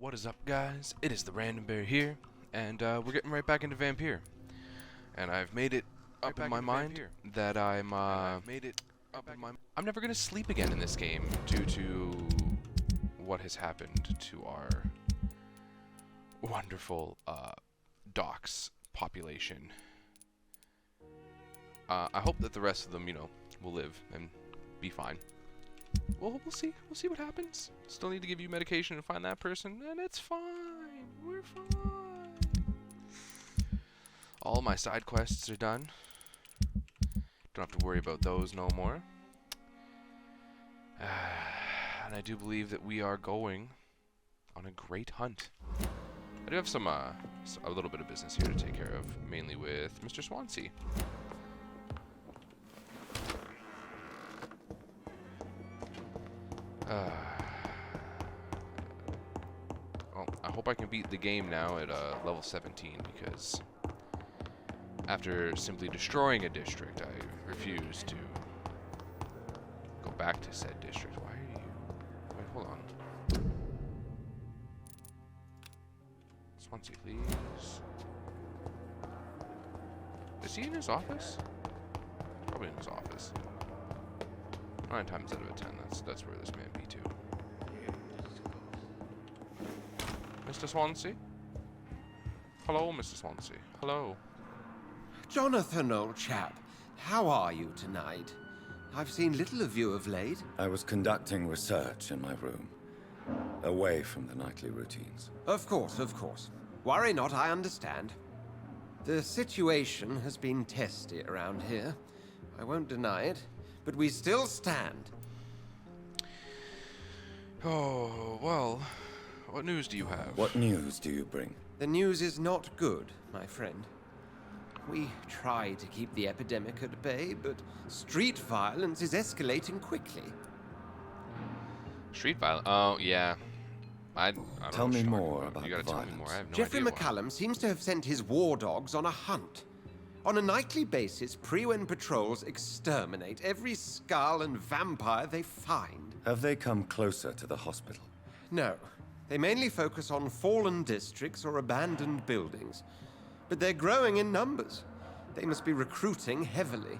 What is up, guys? It is the Random Bear here, and we're getting right back into Vampyr. And I've made it up in my mind that I'm never gonna sleep again in this game due to what has happened to our wonderful docs population. I hope that the rest of them, will live and be fine. Well, we'll see. We'll see what happens. Still need to give you medication and find that person, and it's fine. We're fine. All my side quests are done. Don't have to worry about those no more. And I do believe that we are going on a great hunt. I do have some a little bit of business here to take care of, mainly with Mr. Swansea. Well, I hope I can beat the game now at level 17, because after simply destroying a district, I refuse to go back to said district. Why are you... Wait, hold on. Swansea, please. Is he in his office? Probably in his office. 9 times out of 10, that's where this man be too. Mr. Swansea? Hello, Mr. Swansea. Hello. Jonathan, old chap, how are you tonight? I've seen little of you of late. I was conducting research in my room, away from the nightly routines. Of course, of course. Worry not, I understand. The situation has been testy around here. I won't deny it, but we still stand. Oh, well, what news do you have? What news do you bring? The news is not good, my friend. We try to keep the epidemic at bay, but street violence is escalating quickly. Street violence? Oh, yeah. I don't Tell know me what you're more talking about You gotta the tell me violence. more. I have no Jeffrey idea why. McCallum seems to have sent his war dogs on a hunt. On a nightly basis, Pre-Wen patrols exterminate every skull and vampire they find. Have they come closer to the hospital? No. They mainly focus on fallen districts or abandoned buildings. But they're growing in numbers. They must be recruiting heavily.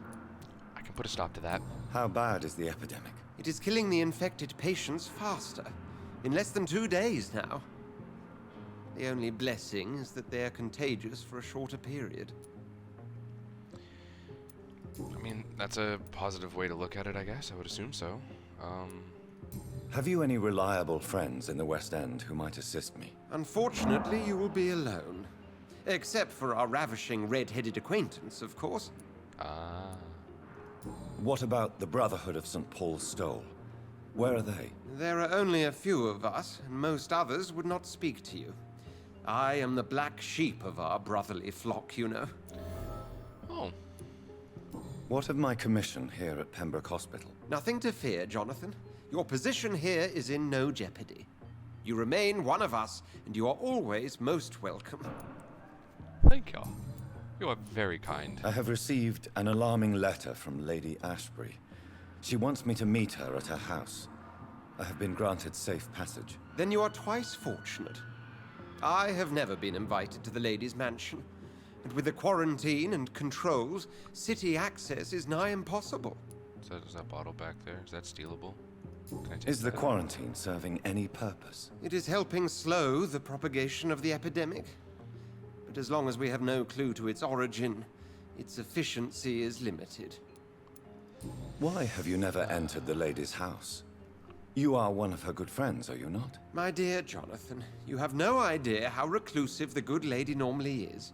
I can put a stop to that. How bad is the epidemic? It is killing the infected patients faster. In less than 2 days now. The only blessing is that they are contagious for a shorter period. I mean, that's a positive way to look at it, I guess. I would assume so. Have you any reliable friends in the West End who might assist me? Unfortunately, you will be alone. Except for our ravishing red-headed acquaintance, of course. Ah. What about the Brotherhood of St. Paul's Stole? Where are they? There are only a few of us, and most others would not speak to you. I am the black sheep of our brotherly flock, you know. Oh. What of my commission here at Pembroke Hospital? Nothing to fear, Jonathan. Your position here is in no jeopardy. You remain one of us, and you are always most welcome. Thank you. You are very kind. I have received an alarming letter from Lady Ashbury. She wants me to meet her at her house. I have been granted safe passage. Then you are twice fortunate. I have never been invited to the lady's mansion, and with the quarantine and controls, city access is nigh impossible. Is that bottle back there? Is that stealable? Can I take Is the that? quarantine serving any purpose? It is helping slow the propagation of the epidemic. But as long as we have no clue to its origin, its efficiency is limited. Why have you never entered the lady's house? You are one of her good friends, are you not? My dear Jonathan, you have no idea how reclusive the good lady normally is,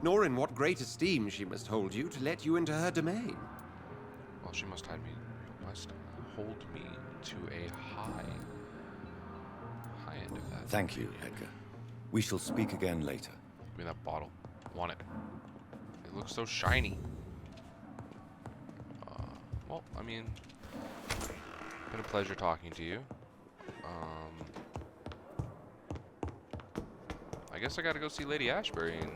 nor in what great esteem she must hold you to let you into her domain. Well, she must hold me to a high end of that. Thank you, Edgar. We shall speak again later. Give me that bottle. I want it. It looks so shiny. Well, I mean, been a pleasure talking to you. I guess I gotta go see Lady Ashbury and...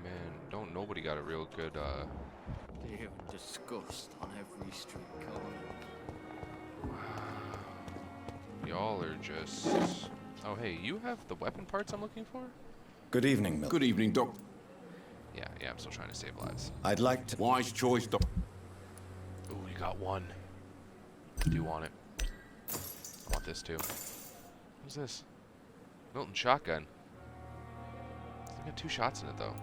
Man, don't nobody got a real good, You disgust on every street corner. Y'all are just... Oh, hey, you have the weapon parts I'm looking for? Good evening, Milton. Good evening, Doc. Yeah, I'm still trying to save lives. I'd like to... Wise choice, Doc. Ooh, you got one. I do want it. I want this too. What's this? Milton shotgun. I got 2 shots in it though.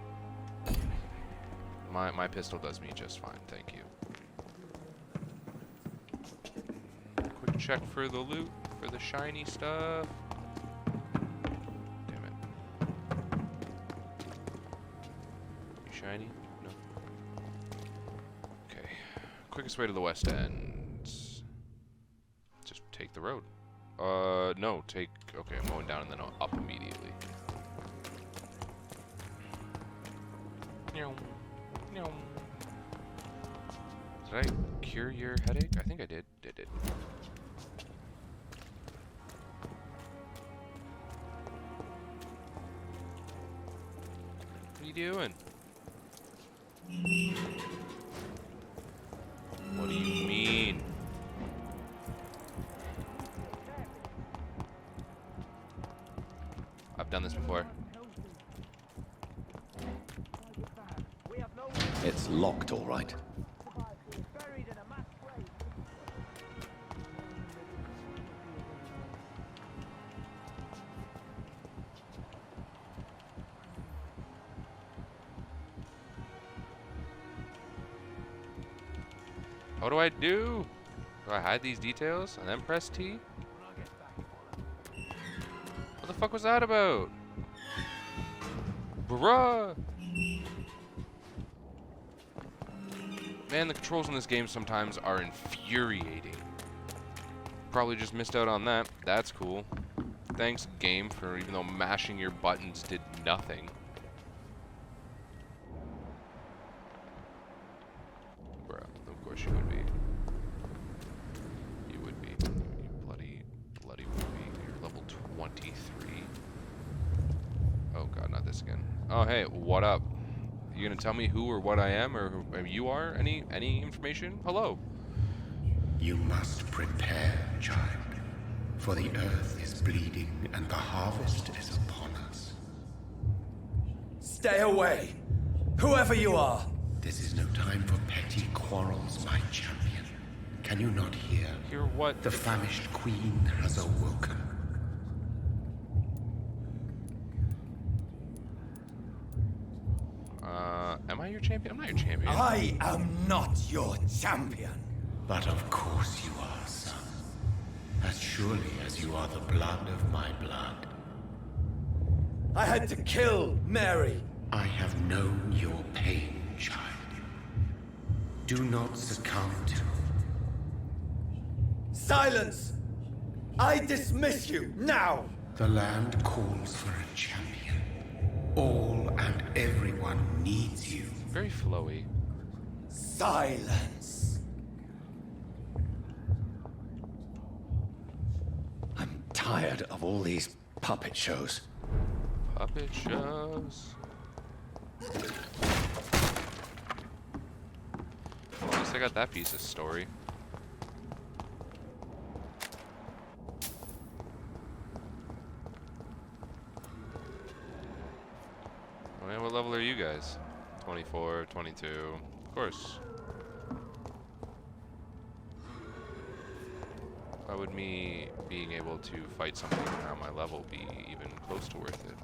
My pistol does me just fine, thank you. Quick check for the loot, for the shiny stuff. Damn it. You shiny? No. Okay. Quickest way to the west end. Just take the road. No, take... Okay, I'm going down and then up immediately. Did I cure your headache? I think I did. Did it. What are you doing? What do you mean? I've done this before. It's locked, all right. What do I do? Do I hide these details and then press T? What the fuck was that about? Bruh! Man, the controls in this game sometimes are infuriating. Probably just missed out on that. That's cool. Thanks, game, for even though mashing your buttons did nothing. Bruh, of course you would be. You would be. You bloody would be. You're level 23. Oh god, not this again. Oh hey, what up? You gonna tell me who or what I am, or who you are? Any information? Hello. You must prepare, child, for the earth is bleeding and the harvest is upon us. Stay away! Whoever you are! This is no time for petty quarrels, my champion. Can you not hear? Hear what? The famished queen has awoken. Am I your champion? I'm not your champion. I am not your champion! But of course you are, son. As surely as you are the blood of my blood. I had to kill Mary! I have known your pain, child. Do not succumb to... Silence! I dismiss you, now! The land calls for a champion. All and everyone needs you. Very flowy. Silence! I'm tired of all these puppet shows. Puppet shows. Well, at least I got that piece of story. Oh, man, what level are you guys? 24, 22. Of course. Why would me being able to fight something around my level be even close to worth it?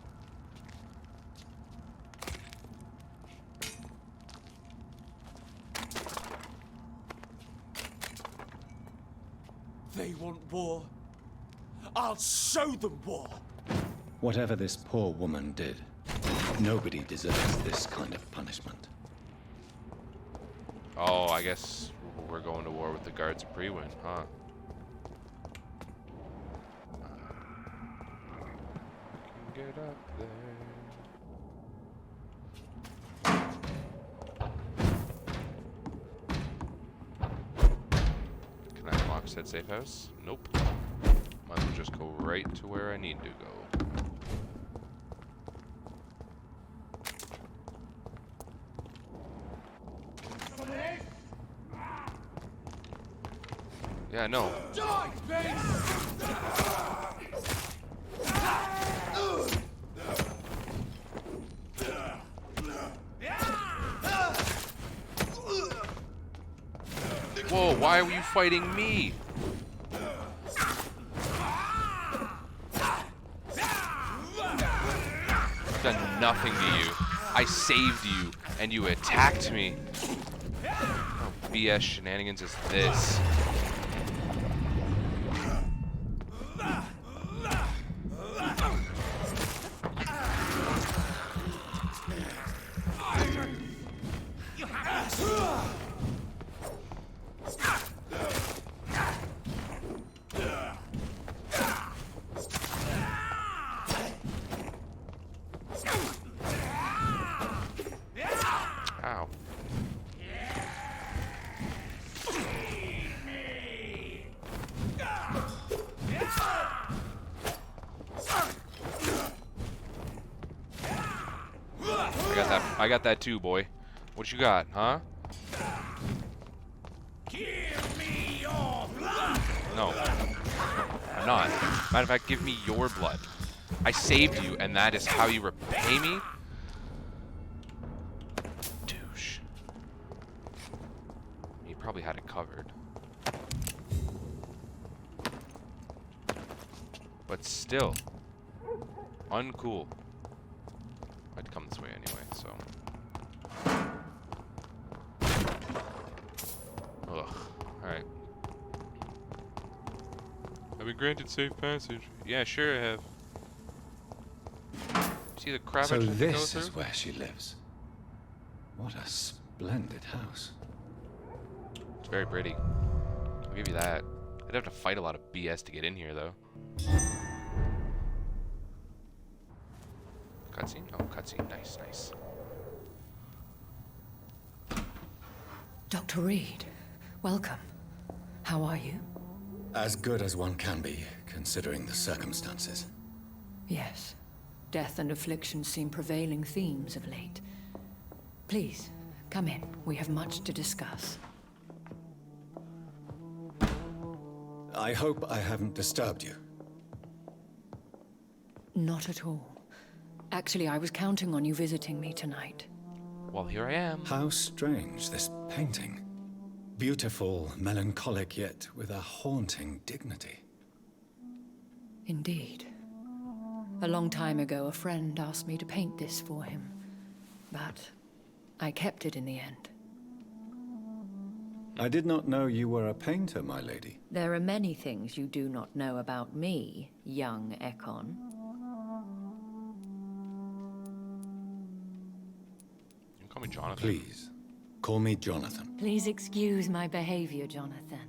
They want war. I'll show them war! Whatever this poor woman did, nobody deserves this kind of punishment. Oh, I guess we're going to war with the guards of Priwin, huh? We can get up there. Can I unlock said safe house? Nope. Might as well just go right to where I need to go. Yeah, no. Whoa, why are you fighting me? I've done nothing to you. I saved you, and you attacked me. What BS shenanigans is this? Ow. I got that too, boy. What you got, huh? Give me your blood! No. I'm not. Matter of fact, give me your blood. I saved you, and that is how you repay me? Douche. He probably had it covered. But still. Uncool. I'd come this way anyway, so. Ugh. Alright. I've been granted safe passage. Yeah, sure I have. See the crap So I just had to go this through? is where she lives. What a splendid house. It's very pretty. I'll give you that. I'd have to fight a lot of BS to get in here, though. Cutscene? Oh, cutscene. Nice, nice. Dr. Reed, welcome. How are you? As good as one can be, considering the circumstances. Yes. Death and affliction seem prevailing themes of late. Please, come in. We have much to discuss. I hope I haven't disturbed you. Not at all. Actually, I was counting on you visiting me tonight. Well, here I am. How strange, this painting. Beautiful, melancholic, yet with a haunting dignity. Indeed. A long time ago, a friend asked me to paint this for him. But I kept it in the end. I did not know you were a painter, my lady. There are many things you do not know about me, young Ekon. You can call me Jonathan. Please, call me Jonathan. Please excuse my behavior, Jonathan.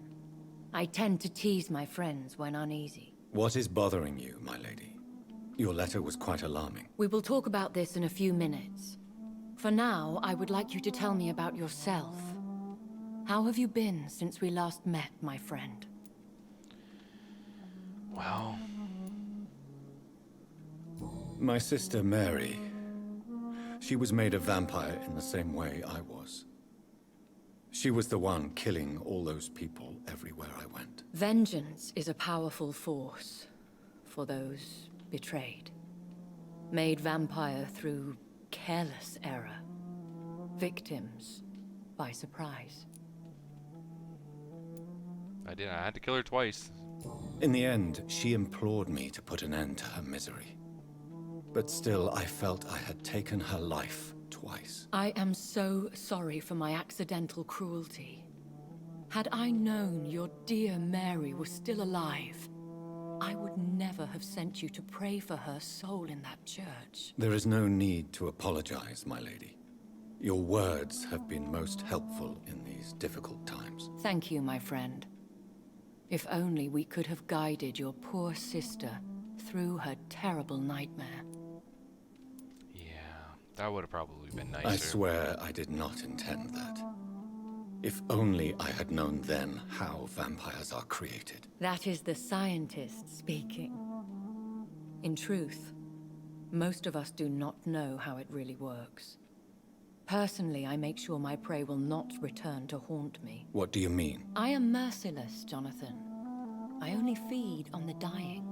I tend to tease my friends when uneasy. What is bothering you, my lady? Your letter was quite alarming. We will talk about this in a few minutes. For now, I would like you to tell me about yourself. How have you been since we last met, my friend? Well, My sister Mary, she was made a vampire in the same way I was. She was the one killing all those people everywhere I went. Vengeance is a powerful force for those betrayed. Made vampire through careless error. Victims by surprise. I did. I had to kill her twice. In the end, she implored me to put an end to her misery. But still, I felt I had taken her life twice. I am so sorry for my accidental cruelty. Had I known your dear Mary was still alive, I would never have sent you to pray for her soul in that church. There is no need to apologize, my lady. Your words have been most helpful in these difficult times. Thank you, my friend. If only we could have guided your poor sister through her terrible nightmare. Yeah, that would have probably been nicer. I swear I did not intend that. If only I had known then how vampires are created. That is the scientist speaking. In truth, most of us do not know how it really works. Personally, I make sure my prey will not return to haunt me. What do you mean? I am merciless, Jonathan. I only feed on the dying,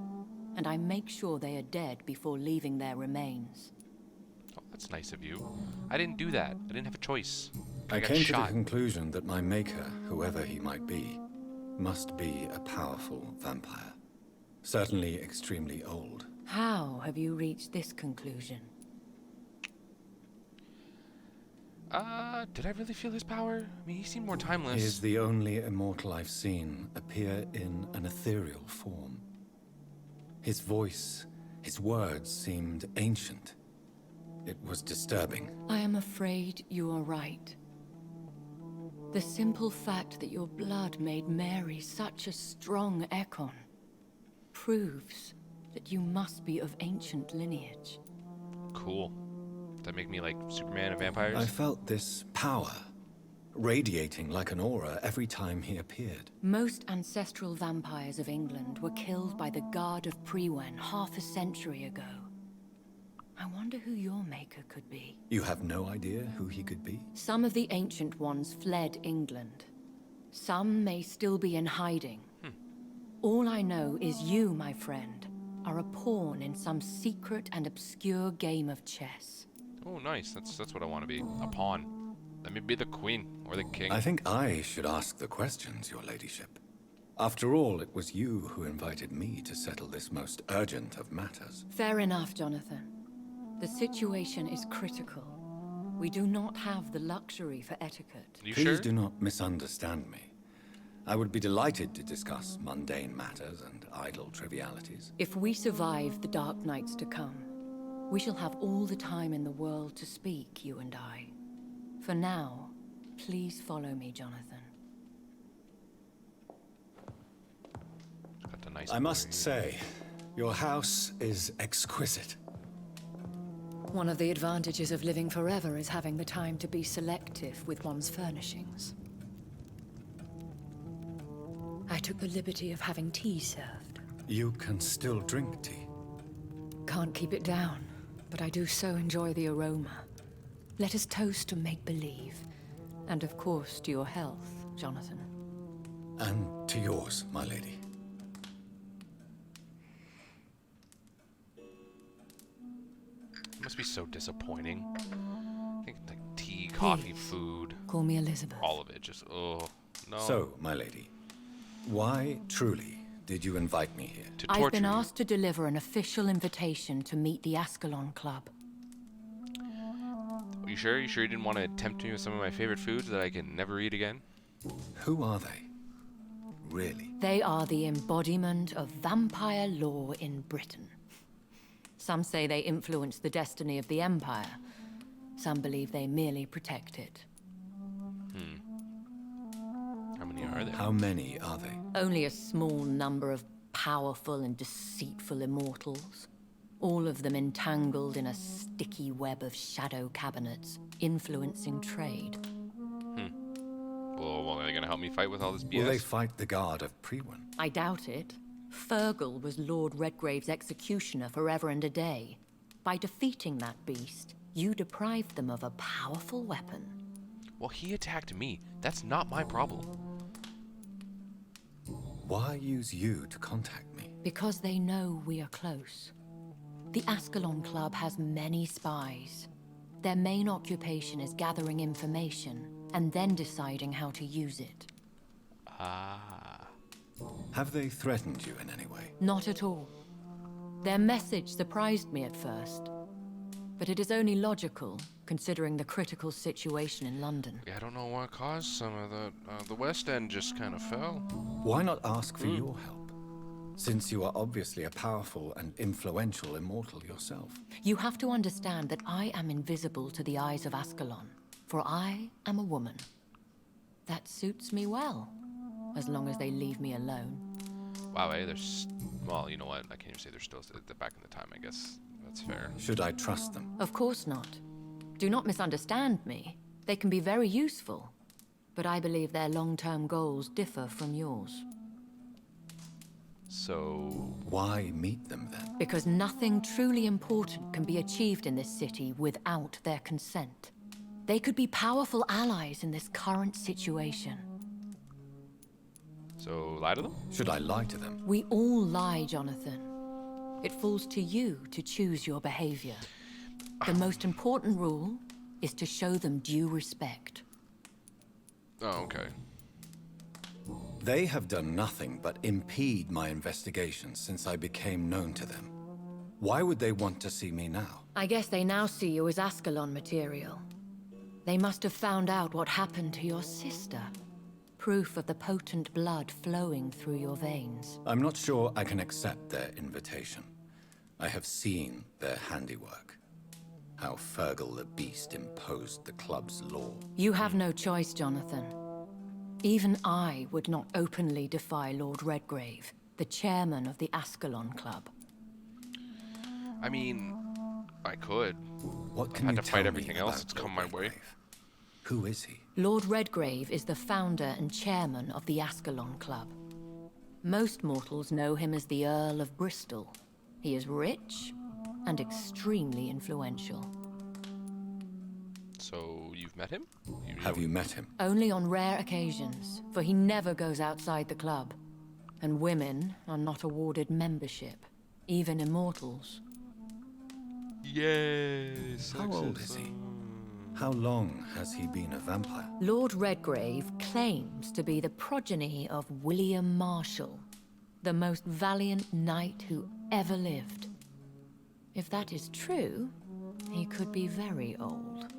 and I make sure they are dead before leaving their remains. Oh, that's nice of you. I didn't do that. I didn't have a choice. I got came to shot. the conclusion that my maker, whoever he might be, must be a powerful vampire. Certainly extremely old. How have you reached this conclusion? Did I really feel his power? I mean, he seemed more timeless. He is the only immortal I've seen appear in an ethereal form. His voice, his words seemed ancient. It was disturbing. I am afraid you are right. The simple fact that your blood made Mary such a strong Ekon proves that you must be of ancient lineage. Cool. Does that make me like Superman and vampires? I felt this power radiating like an aura every time he appeared. Most ancestral vampires of England were killed by the Guard of Prewen half a century ago. I wonder who your maker could be. You have no idea who he could be? Some of the ancient ones fled England. Some may still be in hiding. All I know is you, my friend, are a pawn in some secret and obscure game of chess. Oh, nice. That's what I want to be. A pawn. Let me be the queen or the king. I think I should ask the questions, your ladyship. After all, it was you who invited me to settle this most urgent of matters. Fair enough, Jonathan. The situation is critical. We do not have the luxury for etiquette. You Please sure? do not misunderstand me. I would be delighted to discuss mundane matters and idle trivialities. If we survive the dark nights to come, we shall have all the time in the world to speak, you and I. For now, please follow me, Jonathan. Got the nice I must boy. say, your house is exquisite. One of the advantages of living forever is having the time to be selective with one's furnishings. I took the liberty of having tea served. You can still drink tea. Can't keep it down, but I do so enjoy the aroma. Let us toast to make-believe. And of course, to your health, Jonathan. And to yours, my lady. It must be so disappointing. I think like tea, coffee, Please. food, Call me Elizabeth. all of it. Just oh no. So, my lady, why truly did you invite me here? To I've torture been you. asked to deliver an official invitation to meet the Ascalon Club. Are you sure? You sure you didn't want to tempt me with some of my favorite foods that I can never eat again? Who are they? Really? They are the embodiment of vampire law in Britain. Some say they influence the destiny of the Empire. Some believe they merely protect it. How many are there? How many are they? Only a small number of powerful and deceitful immortals. All of them entangled in a sticky web of shadow cabinets, influencing trade. Well, are they gonna help me fight with all this BS? Will they fight the Guard of Prewen? I doubt it. Fergal was Lord Redgrave's executioner forever and a day. By defeating that beast, you deprived them of a powerful weapon. Well, he attacked me. That's not my problem. Why use you to contact me? Because they know we are close. The Ascalon Club has many spies. Their main occupation is gathering information and then deciding how to use it. Ah. Have they threatened you in any way? Not at all. Their message surprised me at first, but it is only logical, considering the critical situation in London. I don't know what caused some of the West End just kind of fell. Why not ask for your help? Since you are obviously a powerful and influential immortal yourself. You have to understand that I am invisible to the eyes of Ascalon, for I am a woman. That suits me well, as long as they leave me alone. Wow, there's well, you know what? I can't even say they're still back in the time. I guess that's fair. Should I trust them? Of course not. Do not misunderstand me. They can be very useful, but I believe their long-term goals differ from yours. So, Why meet them then? Because nothing truly important can be achieved in this city without their consent. They could be powerful allies in this current situation. So, lie to them? Should I lie to them? We all lie, Jonathan. It falls to you to choose your behavior. The most important rule is to show them due respect. Oh, okay. They have done nothing but impede my investigations since I became known to them. Why would they want to see me now? I guess they now see you as Ascalon material. They must have found out what happened to your sister. Proof of the potent blood flowing through your veins. I'm not sure I can accept their invitation. I have seen their handiwork. How Fergal the Beast imposed the club's law. You have no choice, Jonathan. Even I would not openly defy Lord Redgrave, the chairman of the Ascalon Club. I mean, I could. What can I've you had to tell fight me everything else about that's come Lord my way. Redgrave? Who is he? Lord Redgrave is the founder and chairman of the Ascalon Club. Most mortals know him as the Earl of Bristol. He is rich and extremely influential. So, you've met him? Have you met him? Only on rare occasions, for he never goes outside the club. And women are not awarded membership, even immortals. Yes. How old is he? How long has he been a vampire? Lord Redgrave claims to be the progeny of William Marshall, the most valiant knight who ever lived. If that is true, he could be very old.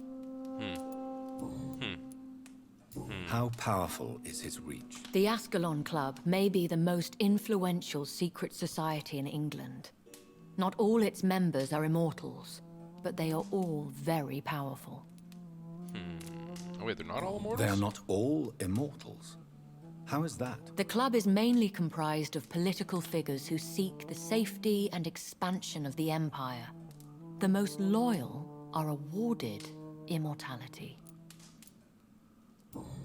How powerful is his reach? The Ascalon Club may be the most influential secret society in England. Not all its members are immortals, but they are all very powerful. Oh, wait, they're not all immortals? They are not all immortals. How is that? The club is mainly comprised of political figures who seek the safety and expansion of the Empire. The most loyal are awarded immortality.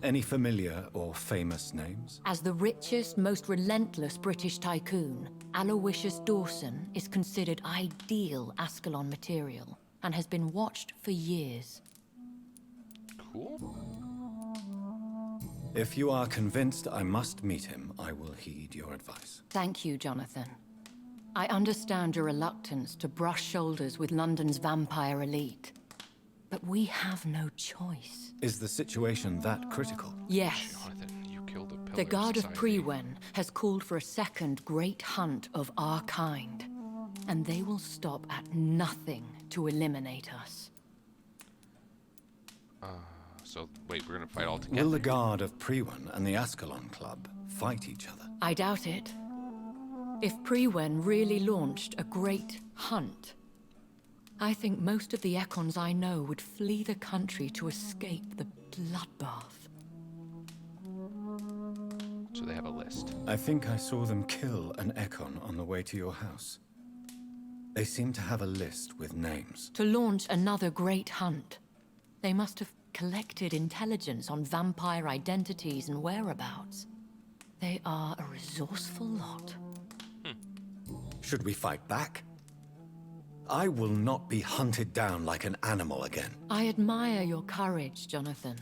Any familiar or famous names? As the richest, most relentless British tycoon, Aloysius Dawson is considered ideal Ascalon material and has been watched for years. Cool. If you are convinced I must meet him, I will heed your advice. Thank you, Jonathan. I understand your reluctance to brush shoulders with London's vampire elite. But we have no choice. Is the situation that critical? Yes. Jonathan, you killed a pillar The Guard of society. Prewen has called for a second great hunt of our kind. And they will stop at nothing to eliminate us. So, wait, we're gonna fight all together? Will the Guard of Prewen and the Ascalon Club fight each other? I doubt it. If Prewen really launched a great hunt, I think most of the Econs I know would flee the country to escape the bloodbath. So they have a list. I think I saw them kill an Econ on the way to your house. They seem to have a list with names. To launch another great hunt, they must have collected intelligence on vampire identities and whereabouts. They are a resourceful lot. Should we fight back? I will not be hunted down like an animal again. I admire your courage, Jonathan.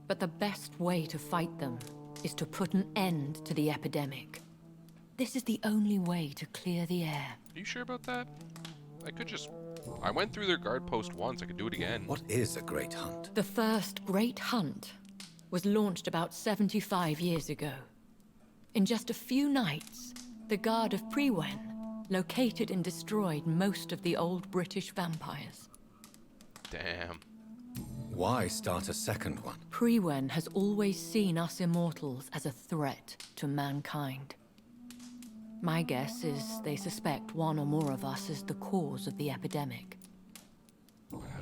But the best way to fight them is to put an end to the epidemic. This is the only way to clear the air. Are you sure about that? I could just... I went through their guard post once. I could do it again. What is a great hunt? The first great hunt was launched about 75 years ago. In just a few nights, the Guard of Prewen located and destroyed most of the old British vampires. Damn. Why start a second one? Prewen has always seen us immortals as a threat to mankind. My guess is they suspect one or more of us as the cause of the epidemic.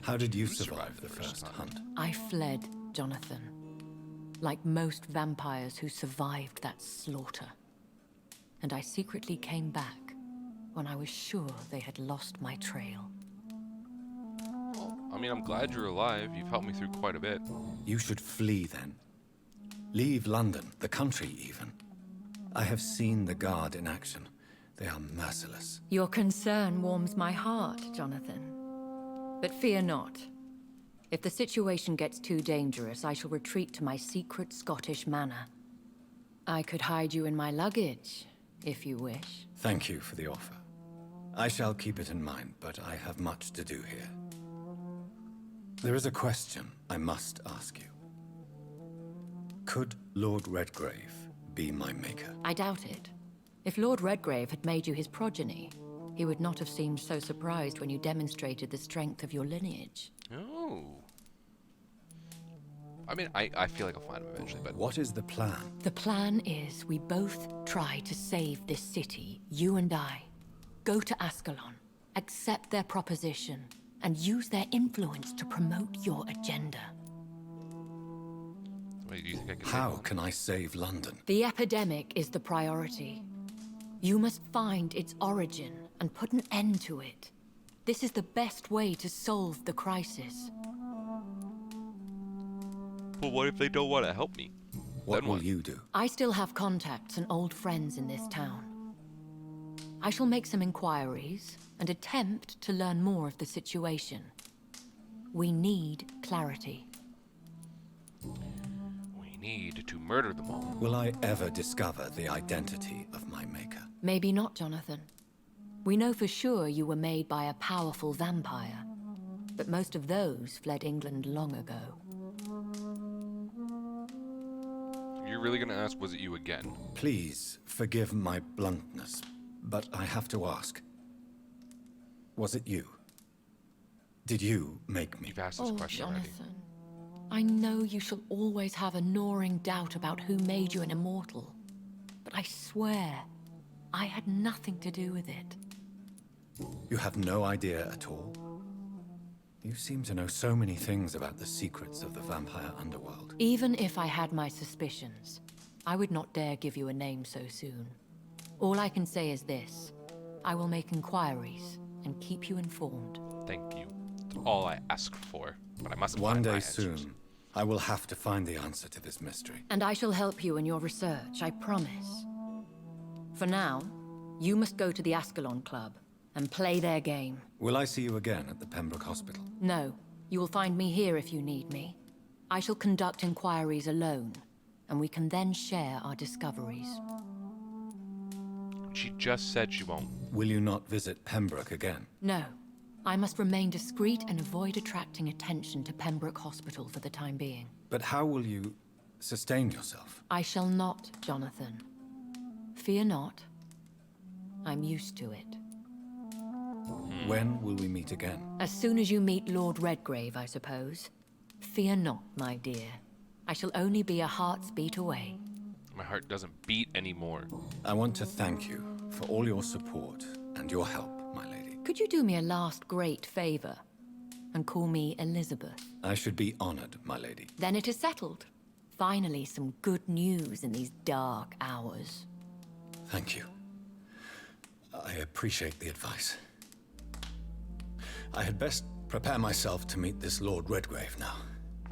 How did you survive the first hunt? I fled, Jonathan. Like most vampires who survived that slaughter. And I secretly came back when I was sure they had lost my trail. Well, I mean, I'm glad you're alive. You've helped me through quite a bit. You should flee then. Leave London, the country even. I have seen the Guard in action. They are merciless. Your concern warms my heart, Jonathan. But fear not. If the situation gets too dangerous, I shall retreat to my secret Scottish manor. I could hide you in my luggage, if you wish. Thank you for the offer. I shall keep it in mind, but I have much to do here. There is a question I must ask you. Could Lord Redgrave be my maker? I doubt it. If Lord Redgrave had made you his progeny, he would not have seemed so surprised when you demonstrated the strength of your lineage. Oh. I mean, I feel like I'll find him eventually, but... What is the plan? The plan is we both try to save this city, you and I. Go to Ascalon, accept their proposition, and use their influence to promote your agenda. Wait, do you think I can How can I save London? The epidemic is the priority. You must find its origin and put an end to it. This is the best way to solve the crisis. Well, what if they don't want to help me? What Then will what? you do? I still have contacts and old friends in this town. I shall make some inquiries and attempt to learn more of the situation. We need clarity. We need to murder them all. Will I ever discover the identity of my maker? Maybe not, Jonathan. We know for sure you were made by a powerful vampire, but most of those fled England long ago. You're really gonna ask, was it you again? Please forgive my bluntness, but I have to ask. Was it you? Did you make me? You've asked this Oh, question already. Jonathan. I know you shall always have a gnawing doubt about who made you an immortal, but I swear, I had nothing to do with it. You have no idea at all? You seem to know so many things about the secrets of the vampire underworld. Even if I had my suspicions, I would not dare give you a name so soon. All I can say is this. I will make inquiries and keep you informed. Thank you. That's all I ask for. But I must One find my day answers. soon, I will have to find the answer to this mystery. And I shall help you in your research, I promise. For now, you must go to the Ascalon Club and play their game. Will I see you again at the Pembroke Hospital? No, you will find me here if you need me. I shall conduct inquiries alone, and we can then share our discoveries. She just said she won't. Will you not visit Pembroke again? No, I must remain discreet and avoid attracting attention to Pembroke Hospital for the time being. But how will you sustain yourself? I shall not, Jonathan. Fear not. I'm used to it. When will we meet again? As soon as you meet Lord Redgrave, I suppose. Fear not, my dear. I shall only be a heart's beat away. My heart doesn't beat anymore. I want to thank you for all your support and your help, my lady. Could you do me a last great favor and call me Elizabeth? I should be honored, my lady. Then it is settled. Finally, some good news in these dark hours. Thank you. I appreciate the advice. I had best prepare myself to meet this Lord Redgrave now.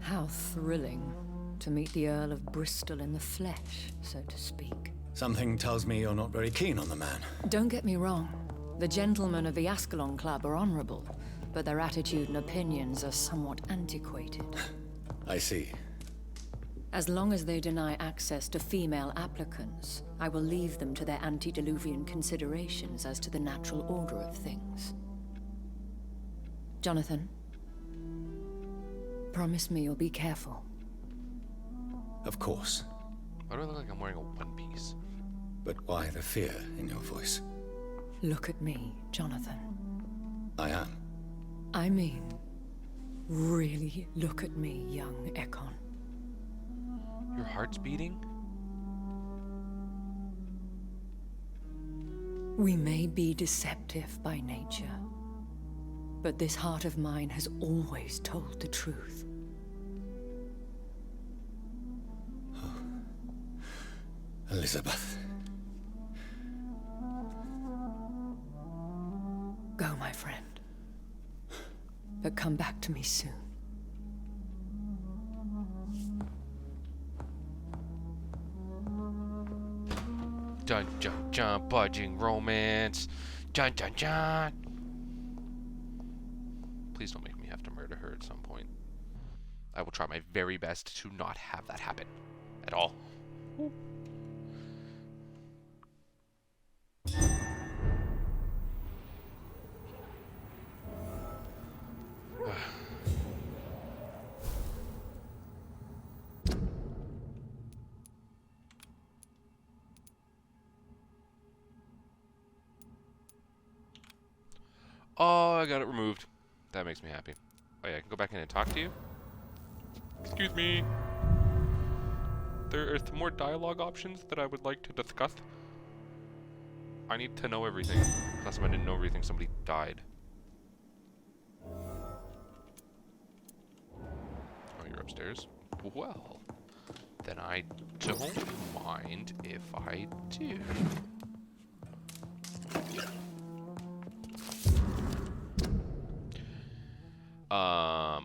How thrilling to meet the Earl of Bristol in the flesh, so to speak. Something tells me you're not very keen on the man. Don't get me wrong. The gentlemen of the Ascalon Club are honorable, but their attitude and opinions are somewhat antiquated. I see. As long as they deny access to female applicants, I will leave them to their antediluvian considerations as to the natural order of things. Jonathan, promise me you'll be careful. Of course. Why do I look like I'm wearing a one piece? But why the fear in your voice? Look at me, Jonathan. I am. I mean, really look at me, young Ekon. Your heart's beating? We may be deceptive by nature, but this heart of mine has always told the truth. Elizabeth. Go, my friend. But come back to me soon. Dun dun dun, budging romance. Dun dun dun. Please don't make me have to murder her at some point. I will try my very best to not have that happen at all. Ooh. Oh, I got it removed. That makes me happy. Oh yeah, I can go back in and talk to you. Excuse me. There are some more dialogue options that I would like to discuss. I need to know everything. Last time I didn't know everything, somebody died. Oh, you're upstairs? Well, then I don't mind if I do.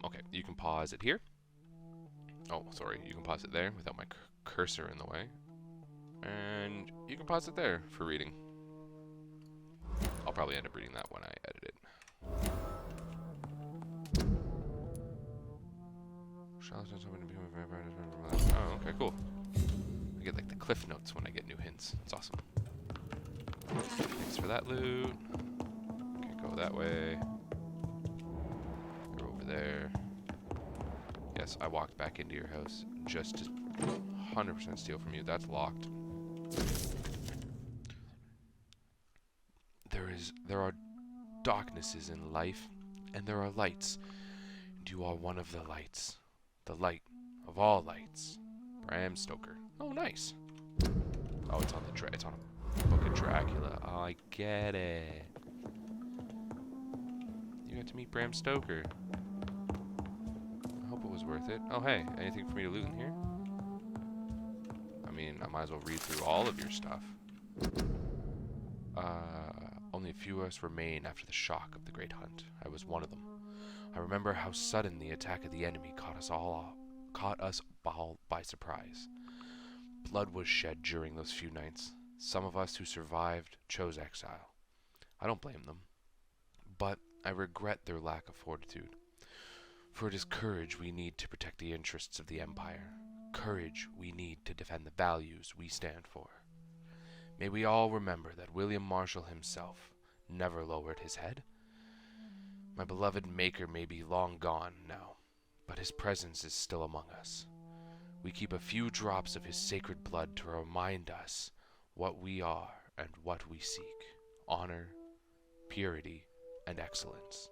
Okay, you can pause it here. Oh, sorry, you can pause it there without my cursor in the way. And you can pause it there for reading. I'll probably end up reading that when I edit it. Oh, okay, cool. I get like the cliff notes when I get new hints. It's awesome. Thanks for that loot. Can't go that way. You're over there. Yes, I walked back into your house just to 100% steal from you. That's locked. There are darknesses in life, and there are lights. And you are one of the lights. The light of all lights. Bram Stoker. Oh, nice. Oh, it's on it's on a book of Dracula. Oh, I get it. You got to meet Bram Stoker. I hope it was worth it. Oh, hey, anything for me to loot in here? I mean, I might as well read through all of your stuff. Only a few of us remain after the shock of the Great Hunt. I was one of them. I remember how sudden the attack of the enemy caught us all by surprise. Blood was shed during those few nights. Some of us who survived chose exile. I don't blame them, but I regret their lack of fortitude. For it is courage we need to protect the interests of the Empire. Courage we need to defend the values we stand for. May we all remember that William Marshall himself never lowered his head. My beloved Maker may be long gone now, but his presence is still among us. We keep a few drops of his sacred blood to remind us what we are and what we seek: honor, purity, and excellence.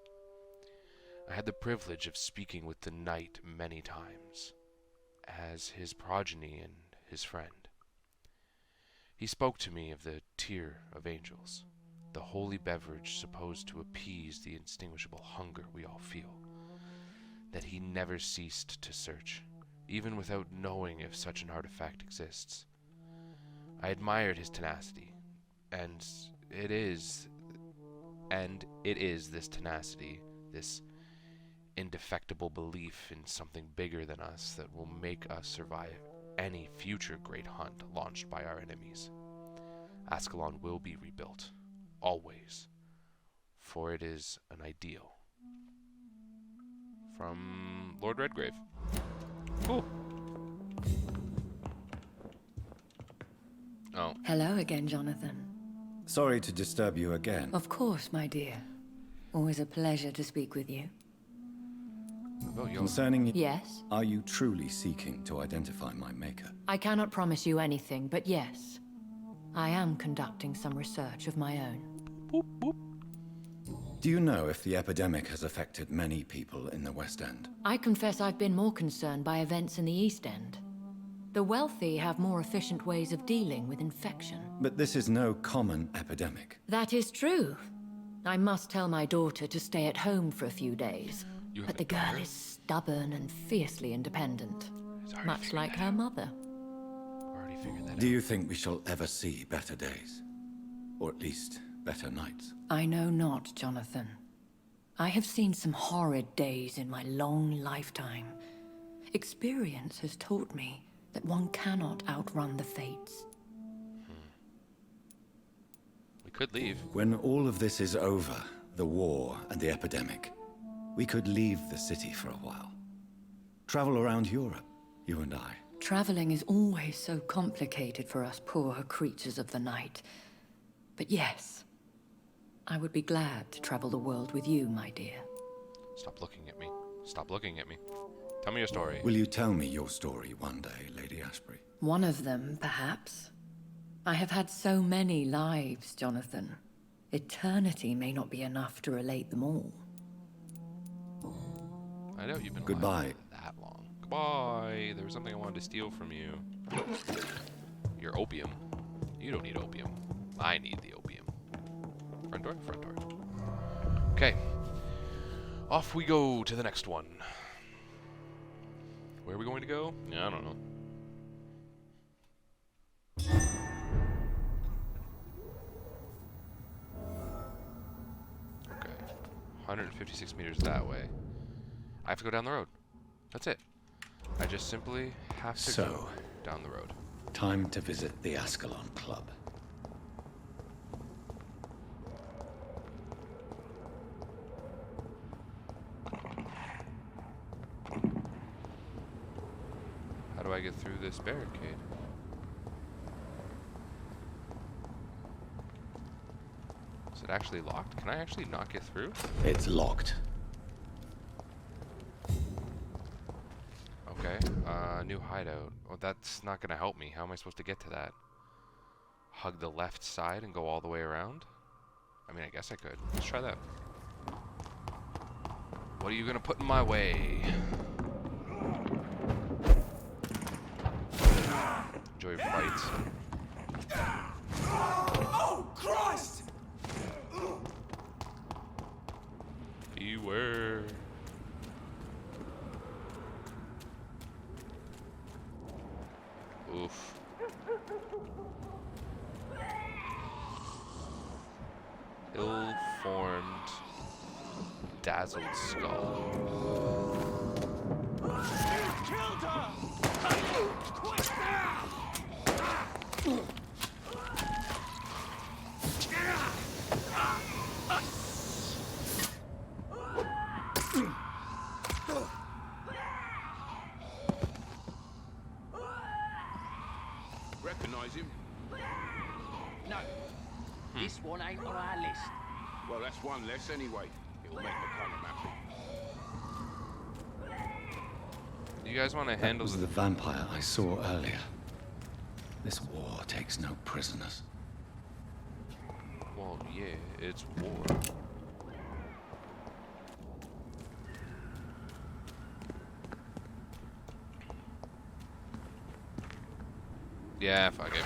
I had the privilege of speaking with the knight many times, as his progeny and his friend. He spoke to me of the tear of angels, the holy beverage supposed to appease the indistinguishable hunger we all feel, that he never ceased to search, even without knowing if such an artifact exists. I admired his tenacity, and it is this tenacity, this indefectible belief in something bigger than us, that will make us survive any future great hunt launched by our enemies. Ascalon will be rebuilt, always, for it is an ideal. From Lord Redgrave. Cool. Oh. Hello again, Jonathan. Sorry to disturb you again. Of course, my dear. Always a pleasure to speak with you. Oh, Concerning... Yes? Are you truly seeking to identify my maker? I cannot promise you anything, but yes. I am conducting some research of my own. Boop, boop. Do you know if the epidemic has affected many people in the West End? I confess I've been more concerned by events in the East End. The wealthy have more efficient ways of dealing with infection. But this is no common epidemic. That is true. I must tell my daughter to stay at home for a few days. But the girl is stubborn and fiercely independent, much like her mother. Already figured that out. Do you think we shall ever see better days? Or at least, better nights? I know not, Jonathan. I have seen some horrid days in my long lifetime. Experience has taught me that one cannot outrun the fates. We could leave. When all of this is over, the war and the epidemic, we could leave the city for a while. Travel around Europe, you and I. Traveling is always so complicated for us poor creatures of the night. But yes, I would be glad to travel the world with you, my dear. Stop looking at me. Stop looking at me. Tell me your story. Will you tell me your story one day, Lady Ashbury? One of them, perhaps. I have had so many lives, Jonathan. Eternity may not be enough to relate them all. I know you've been Goodbye. alive for that long. Goodbye. There was something I wanted to steal from you. Your opium. You don't need opium. I need the opium. Front door? Front door. Okay. Off we go to the next one. Where are we going to go? Yeah, I don't know. Okay. 156 meters that way. I have to go down the road. That's it. I just simply have to go down the road. Time to visit the Ascalon Club. How do I get through this barricade? Is it actually locked? Can I actually not get through? It's locked. Okay, new hideout. Well, that's not gonna help me. How am I supposed to get to that? Hug the left side and go all the way around? I mean, I guess I could. Let's try that. What are you gonna put in my way? Enjoy your fights. Oh, Christ! Beware. Oof. Ill-formed, dazzled skull. Killed her! Recognize him? No. This one ain't on our list. Well, that's one less anyway. It'll make McCullum happy. You guys want to That handle was the vampire I saw earlier. This war takes no prisoners. Well, yeah, it's war. Yeah, fuck it.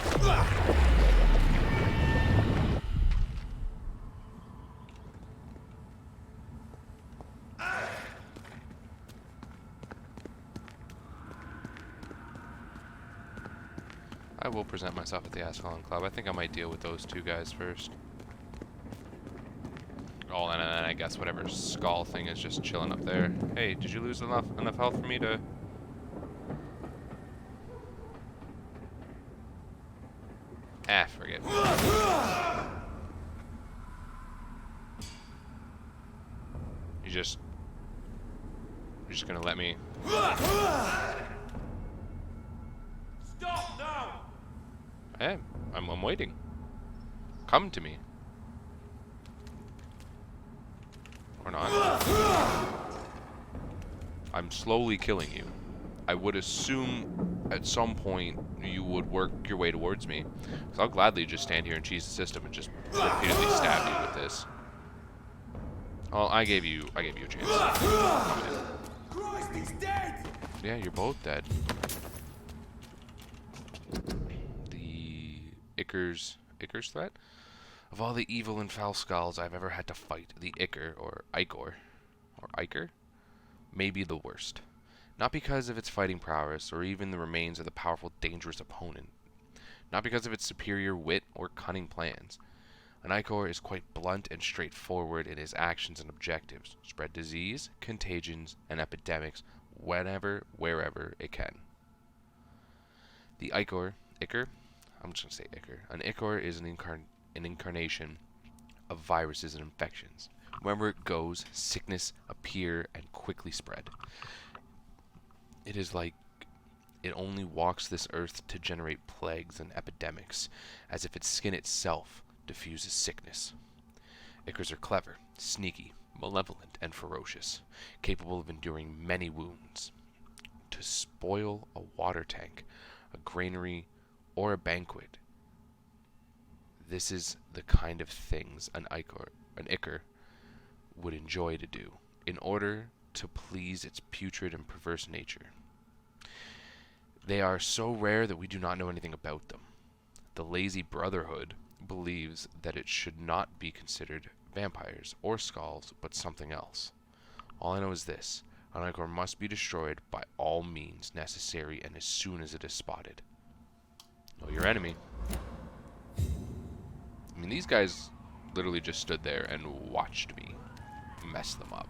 I will present myself at the Ascalon Club. I think I might deal with those two guys first. Oh, and then I guess whatever skull thing is just chilling up there. Hey, did you lose enough health for me to... Ah, forget. You're just gonna let me... Stop now! Hey, I'm waiting. Come to me. Or not. I'm slowly killing you. I would assume at some point you would work your way towards me. Because I'll gladly just stand here and cheese the system and just repeatedly stab you with this. Oh, I gave you a chance. Christ, he's dead! Yeah, you're both dead. The Icar's threat? Of all the evil and foul skulls I've ever had to fight, the Icar, or Icar, may be the worst. Not because of its fighting prowess, or even the remains of the powerful, dangerous opponent. Not because of its superior wit or cunning plans. An Ichor is quite blunt and straightforward in his actions and objectives. Spread disease, contagions, and epidemics whenever, wherever it can. The Ichor, I'm just going to say Ichor. An Ichor is an incarnation of viruses and infections. Wherever it goes, sickness appear and quickly spread. It is like it only walks this earth to generate plagues and epidemics, as if its skin itself diffuses sickness. Ichors are clever, sneaky, malevolent, and ferocious, capable of enduring many wounds. To spoil a water tank, a granary, or a banquet, this is the kind of things an Ichor would enjoy to do, in order to please its putrid and perverse nature. They are so rare that we do not know anything about them. The lazy brotherhood believes that it should not be considered vampires or skulls, but something else. All I know is this: an Ichor must be destroyed by all means necessary and as soon as it is spotted. Know your enemy. I mean, these guys literally just stood there and watched me mess them up.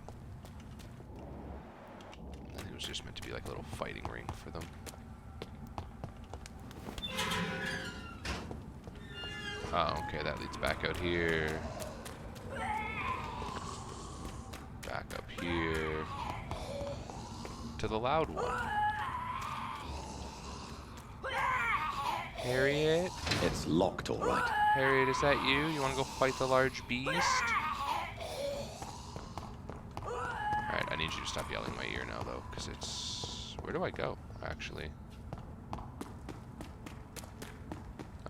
I think it was just meant to be like a little fighting ring for them. Oh, okay, that leads back out here. Back up here. To the loud one. Harriet? It's locked, all right. Harriet, is that you? You want to go fight the large beast? Alright, I need you to stop yelling in my ear now, though, because it's... Where do I go, actually?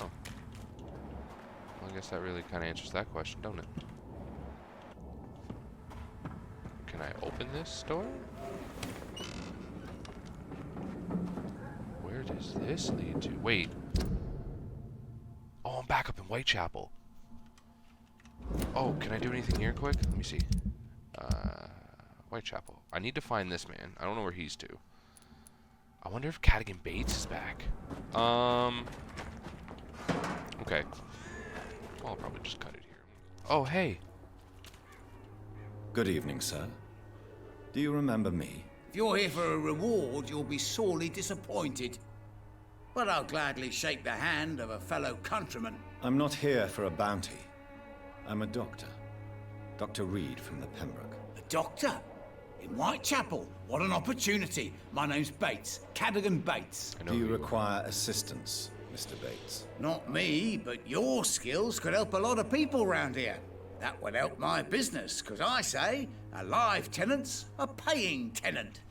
Oh. Well, I guess that really kind of answers that question, don't it? Can I open this door? Where does this lead to? Wait. Oh, I'm back up in Whitechapel. Oh, can I do anything here quick? Let me see. Whitechapel. I need to find this man. I don't know where he's to. I wonder if Cadogan Bates is back. Okay. Well, I'll probably just cut it here. Oh, hey. Good evening, sir. Do you remember me? If you're here for a reward, you'll be sorely disappointed. But I'll gladly shake the hand of a fellow countryman. I'm not here for a bounty. I'm a doctor. Dr. Reed from the Pembroke. A doctor? In Whitechapel? What an opportunity. My name's Bates. Cadogan Bates. Do you require assistance, Mr. Bates? Not me, but your skills could help a lot of people round here. That would help my business, because I say a live tenant's a paying tenant.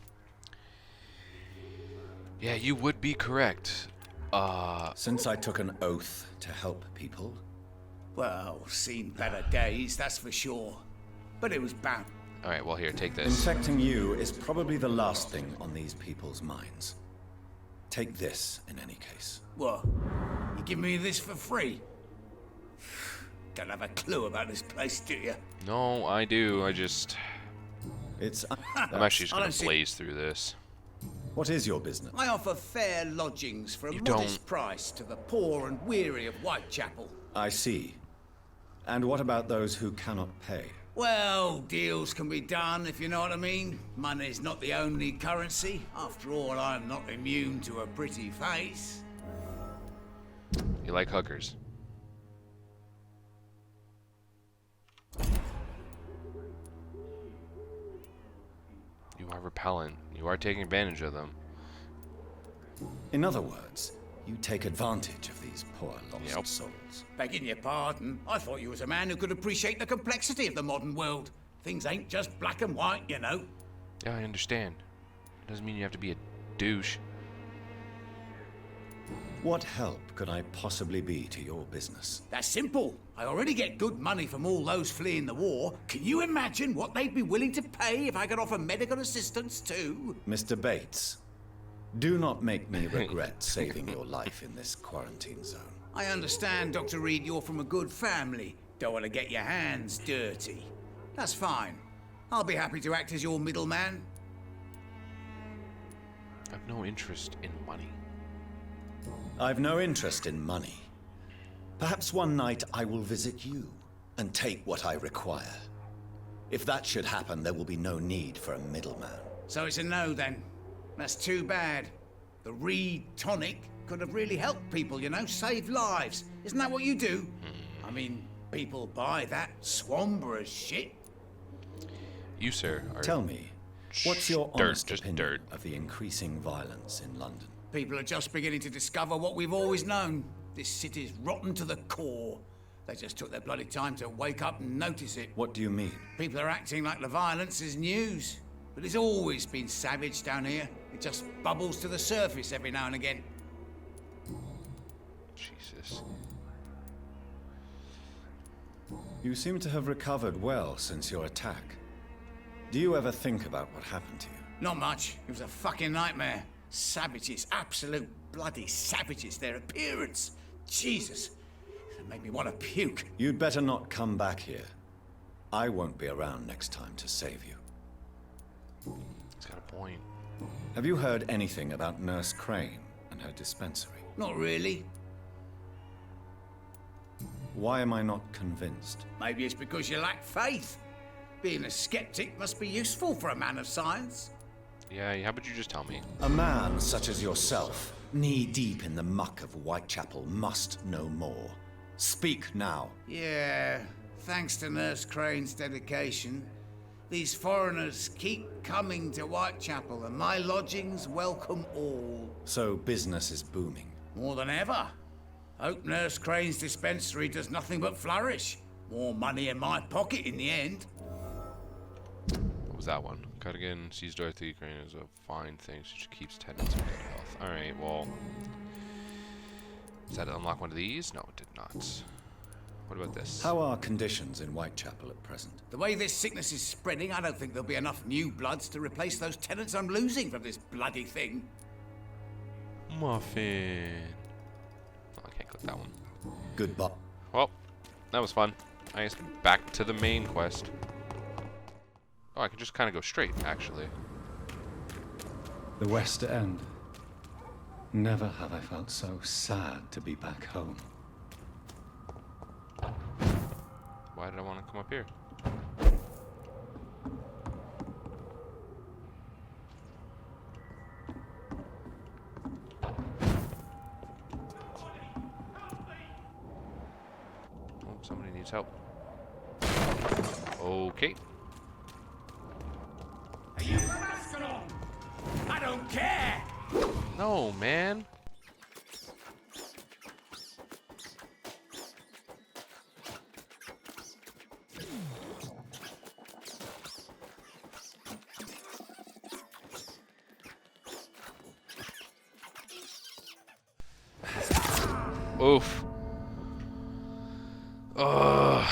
Yeah, you would be correct. Since I took an oath to help people, Well, seen better days, that's for sure. But it was bound. Alright, well here, take this. infecting you is probably the last thing on these people's minds. Take this, in any case. What? You give me this for free? Don't have a clue about this place, do you? No, I do. I just... It's... I'm actually just I gonna don't see- blaze through this. What is your business? I offer fair lodgings for a You modest don't. price to the poor and weary of Whitechapel. I see. And what about those who cannot pay? Well, deals can be done, if you know what I mean. Money's not the only currency. After all, I'm not immune to a pretty face. You like hookers. You are repellent. You are taking advantage of them. In other words, you take advantage of these poor lost Yep. souls. Begging your pardon, I thought you was a man who could appreciate the complexity of the modern world. Things ain't just black and white, you know. Yeah, I understand. Doesn't mean you have to be a douche. What help could I possibly be to your business? That's simple. I already get good money from all those fleeing the war. Can you imagine what they'd be willing to pay if I could offer medical assistance too? Mr. Bates, do not make me regret saving your life in this quarantine zone. I understand, Dr. Reed, you're from a good family. Don't want to get your hands dirty. That's fine. I'll be happy to act as your middleman. I have no interest in money. I've no interest in money. Perhaps one night I will visit you and take what I require. If that should happen, there will be no need for a middleman. So it's a no then. That's too bad. The Reed tonic could have really helped people, you know, saved lives. Isn't that what you do? I mean, people buy that Swamborous shit. You, sir, are... Tell me, What's your dirt, honest just opinion dirt. of the increasing violence in London? People are just beginning to discover what we've always known. This city's rotten to the core. They just took their bloody time to wake up and notice it. What do you mean? People are acting like the violence is news. But it's always been savage down here. It just bubbles to the surface every now and again. Jesus. You seem to have recovered well since your attack. Do you ever think about what happened to you? Not much. It was a fucking nightmare. Savages, absolute bloody savages. Their appearance. Jesus. It made me want to puke. You'd better not come back here. I won't be around next time to save you. He's got a point. Have you heard anything about Nurse Crane and her dispensary? Not really. Why am I not convinced? Maybe it's because you lack faith. Being a skeptic must be useful for a man of science. Yeah, how about you just tell me? A man such as yourself, knee-deep in the muck of Whitechapel, must know more. Speak now. Yeah, thanks to Nurse Crane's dedication, these foreigners keep coming to Whitechapel, and my lodgings welcome all. So business is booming. More than ever. Hope Nurse Crane's dispensary does nothing but flourish. More money in my pocket in the end. What was that one? Cardigan sees Dorothy Crane as a fine thing. She keeps tenants in good health. Alright, well. Does that unlock one of these? No, it did not. What about this? How are conditions in Whitechapel at present? The way this sickness is spreading, I don't think there'll be enough new bloods to replace those tenants I'm losing from this bloody thing. Muffin. Oh, I can't click that one. Goodbye. Well, that was fun. I guess back to the main quest. Oh, I could just kind of go straight, actually. The West End. Never have I felt so sad to be back home. Why did I want to come up here? Oh, somebody needs help. Okay. Are you from Ascalon? I don't care! No, man. Oof. I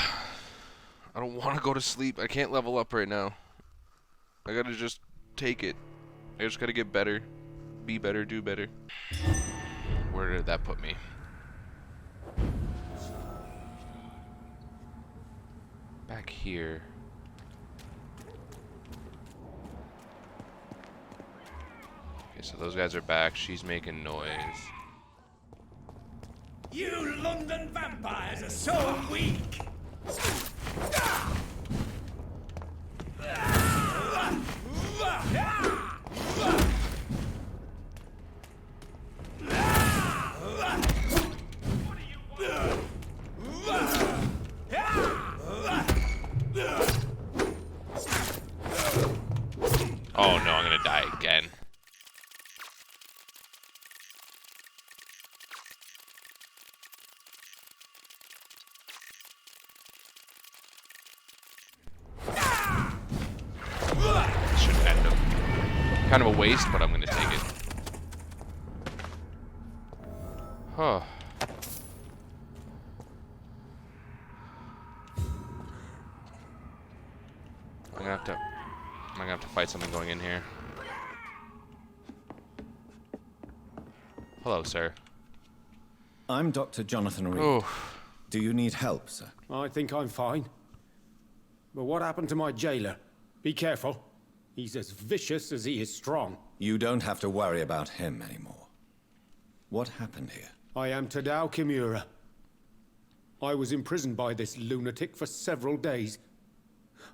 don't want to go to sleep. I can't level up right now. I gotta just take it. I just gotta get better. Be better, do better. Where did that put me? Back here. Okay, so those guys are back. She's making noise. You London vampires are so weak! Oh no, I'm gonna die again. Should end him. Kind of a waste, but I'm gonna take it. Huh. I'm gonna have to fight something going in here. Hello, sir. I'm Dr. Jonathan Reed. Oh, Do you need help, sir? I think I'm fine. But what happened to my jailer? Be careful. He's as vicious as he is strong. You don't have to worry about him anymore. What happened here? I am Tadao Kimura. I was imprisoned by this lunatic for several days.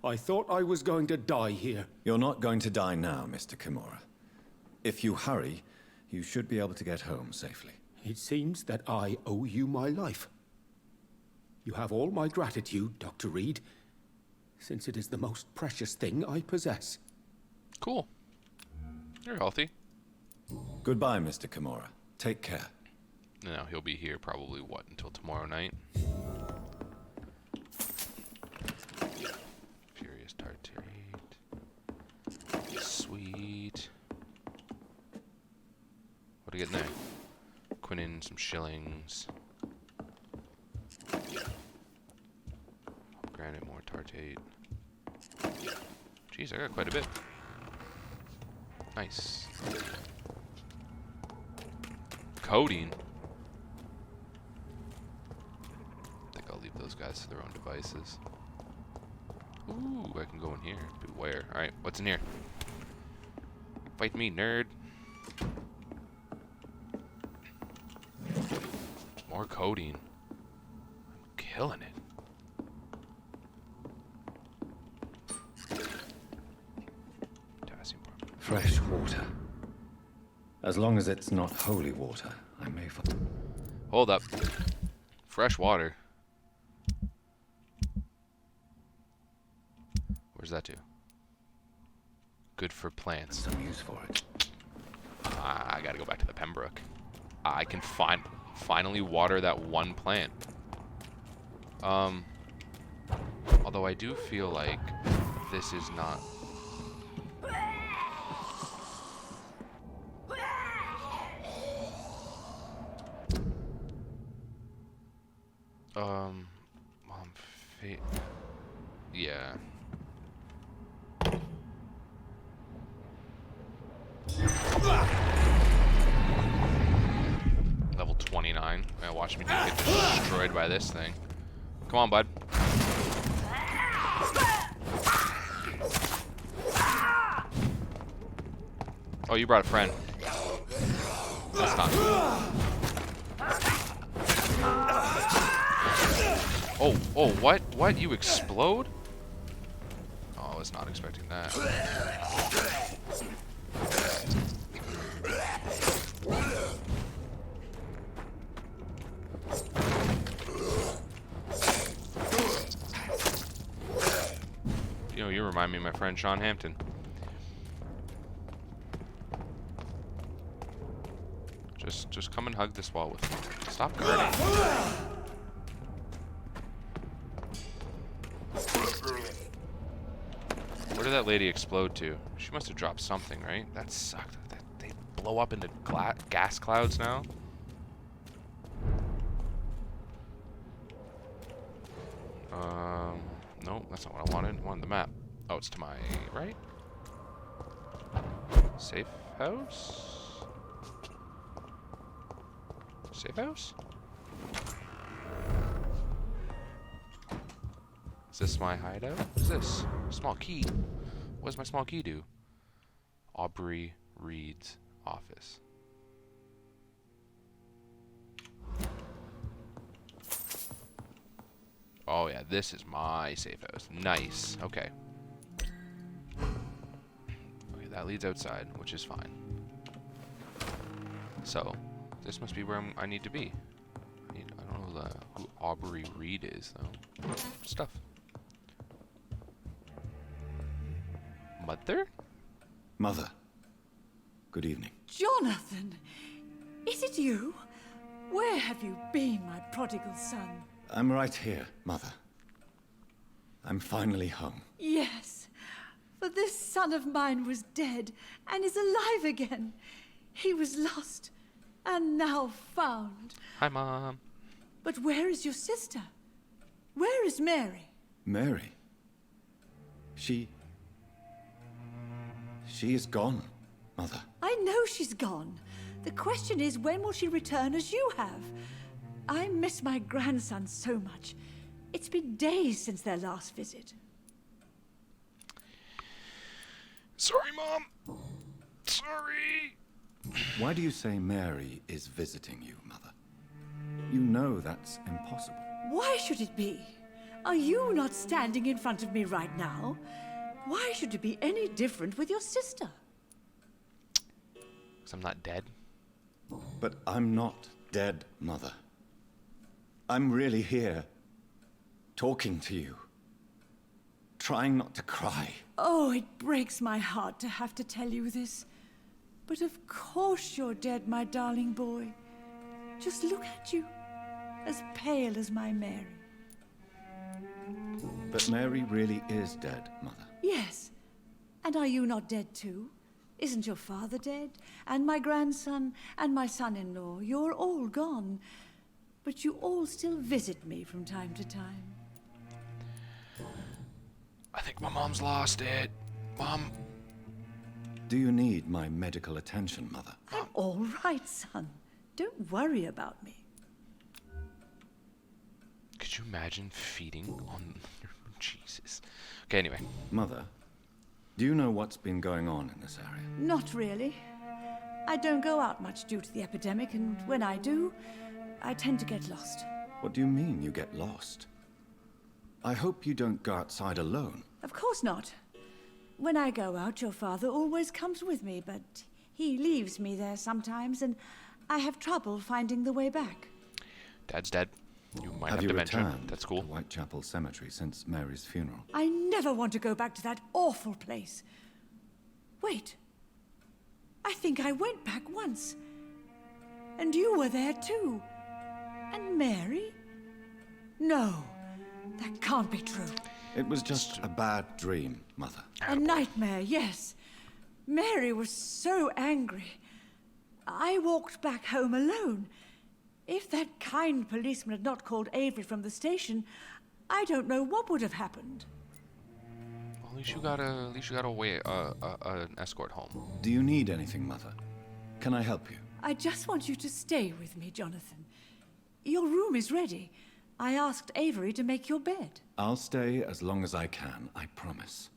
I thought I was going to die here. You're not going to die now, Mr. Kimura. If you hurry, you should be able to get home safely. It seems that I owe you my life. You have all my gratitude, Dr. Reed, since it is the most precious thing I possess. Cool. You're healthy. Goodbye, Mr. Kimura. Take care. No, he'll be here probably, what, until tomorrow night? Furious Tartate. Sweet. What do you get in there? Quinin, some shillings. Granite, more Tartate. Jeez, I got quite a bit. Nice. Codeine. I think I'll leave those guys to their own devices. Ooh, I can go in here. Beware. Alright, what's in here? Fight me, nerd. More codeine. I'm killing it. Fresh water. As long as it's not holy water, I may find. Hold up. Fresh water. Where's that to? Good for plants. Some use for it. I gotta go back to the Pembroke. I can finally water that one plant. Although I do feel like this is not. Yeah. Level 29. Yeah, watch me get destroyed by this thing. Come on, bud. Oh, you brought a friend. That's not cool. Oh, what? What? You explode? Oh, I was not expecting that. You know, you remind me of my friend Sean Hampton. Just come and hug this wall with me. Stop guarding. Where did that lady explode to? She must have dropped something, right? That sucked. They blow up into gas clouds now. Nope, that's not what I wanted. I wanted the map. Oh, it's to my right? Safe house? Safe house? Is this my hideout? What is this? Small key. What does my small key do? Aubrey Reed's office. Oh yeah, this is my safe house. Nice. Okay. Okay, that leads outside, which is fine. So, this must be where I need to be. I don't know who Aubrey Reed is, though. Stuff. Mother? Mother. Good evening. Jonathan! Is it you? Where have you been, my prodigal son? I'm right here, Mother. I'm finally home. Yes, for this son of mine was dead and is alive again. He was lost and now found. Hi, Mom. But where is your sister? Where is Mary? Mary? She is gone, Mother. I know she's gone. The question is, when will she return as you have? I miss my grandson so much. It's been days since their last visit. Sorry, Mom. Sorry. Why do you say Mary is visiting you, Mother? You know that's impossible. Why should it be? Are you not standing in front of me right now? Why should it be any different with your sister? Because I'm not dead. But I'm not dead, Mother. I'm really here, talking to you, trying not to cry. Oh, it breaks my heart to have to tell you this. But of course you're dead, my darling boy. Just look at you, as pale as my Mary. But Mary really is dead, Mother. Yes. And are you not dead too? Isn't your father dead? And my grandson, and my son-in-law. You're all gone. But you all still visit me from time to time. I think my mom's lost it. Mom. Do you need my medical attention, Mother? I'm all right, son. Don't worry about me. Could you imagine feeding on Jesus? Okay, anyway. Mother, do you know what's been going on in this area? Not really. I don't go out much due to the epidemic, and when I do, I tend to get lost. What do you mean you get lost? I hope you don't go outside alone. Of course not. When I go out, your father always comes with me, but he leaves me there sometimes, and I have trouble finding the way back. Dad's dead. You might have you dementia. returned That's cool. to Whitechapel Cemetery since Mary's funeral? I never want to go back to that awful place. Wait. I think I went back once. And you were there too. And Mary? No, that can't be true. It was just a bad dream, Mother. A nightmare, yes. Mary was so angry. I walked back home alone. If that kind policeman had not called Avery from the station, I don't know what would have happened. Well, at least you got an escort home. Do you need anything, Mother? Can I help you? I just want you to stay with me, Jonathan. Your room is ready. I asked Avery to make your bed. I'll stay as long as I can, I promise.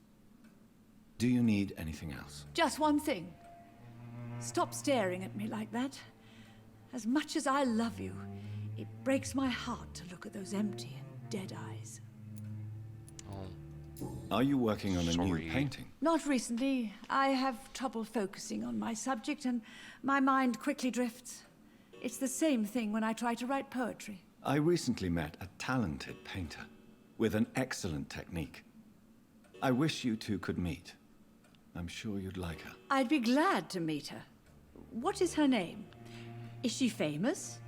Do you need anything else? Just one thing. Stop staring at me like that. As much as I love you, it breaks my heart to look at those empty and dead eyes. Oh. Are you working on a Sorry. new painting? Not recently. I have trouble focusing on my subject, and my mind quickly drifts. It's the same thing when I try to write poetry. I recently met a talented painter with an excellent technique. I wish you two could meet. I'm sure you'd like her. I'd be glad to meet her. What is her name? Is she famous?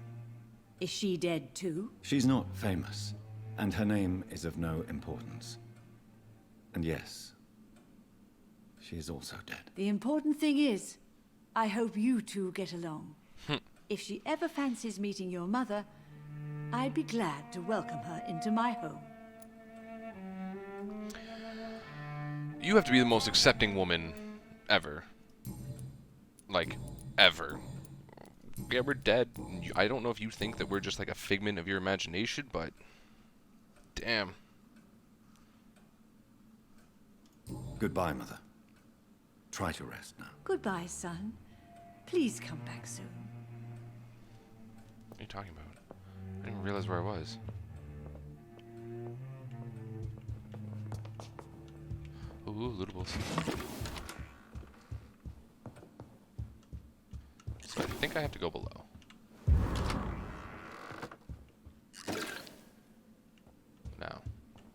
Is she dead too? She's not famous, and her name is of no importance. And yes, she is also dead. The important thing is, I hope you two get along. If she ever fancies meeting your mother, I'd be glad to welcome her into my home. You have to be the most accepting woman ever. Like, ever. Yeah, we're dead. I don't know if you think that we're just like a figment of your imagination, but damn. Goodbye, Mother. Try to rest now. Goodbye, son. Please come back soon. What are you talking about? I didn't even realize where I was. Ooh, lootables. So I think I have to go below. Now,